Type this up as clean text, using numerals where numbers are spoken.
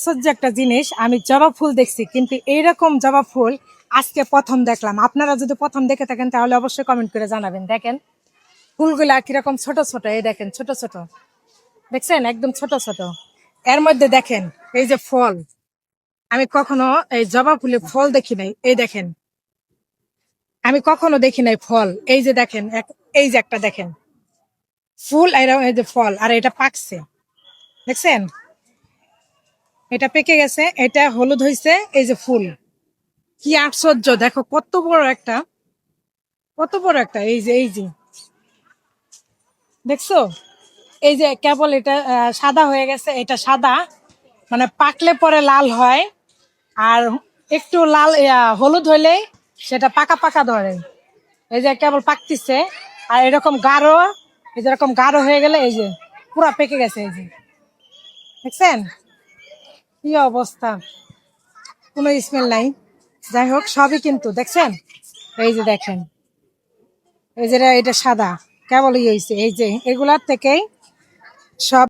আশ্চর্য একটা জিনিস, আমি জবা ফুল দেখছি কিন্তু এইরকম জবা ফুল আজকে প্রথম দেখলাম। আপনারা যদি প্রথম দেখে থাকেন তাহলে অবশ্যই কমেন্ট করে জানাবেন। দেখেন ফুলগুলা কিরকম ছোট ছোট, এই দেখেন ছোট ছোট, দেখছেন একদম ছোট ছোট। এর মধ্যে দেখেন এই যে ফল, আমি কখনো এই জবা ফুলে ফল দেখি নাই। এই দেখেন আমি কখনো দেখি নাই ফল। এই যে দেখেন এই যে একটা দেখেন ফুল, আর এই যে ফল, আর এটা পাকছে দেখছেন, এটা পেকে গেছে, এটা হলুদ হয়েছে, এই যে ফুল। কি আশ্চর্য, দেখো কত বড় একটা, কত বড় একটা, এই যে দেখছো, এই যে কেবল এটা সাদা হয়ে গেছে, এটা সাদা মানে পাকলে পরে লাল হয়, আর একটু লাল হলুদ হইলে সেটা পাকা পাকা ধরে। এই যে কেবল পাকতিছে, আর এরকম গাঢ়, এই যে এরকম গাঢ় হয়ে গেলে এই যে পুরা পেকে গেছে। এই যে দেখছেন কি অবস্থা, কোনো স্মেল নাই। যাই হোক সবই কিন্তু দেখছেন, এই যে দেখেন, এই যে এটা সাদা কেবল হয়েছে, এই যে এগুলার থেকেই সব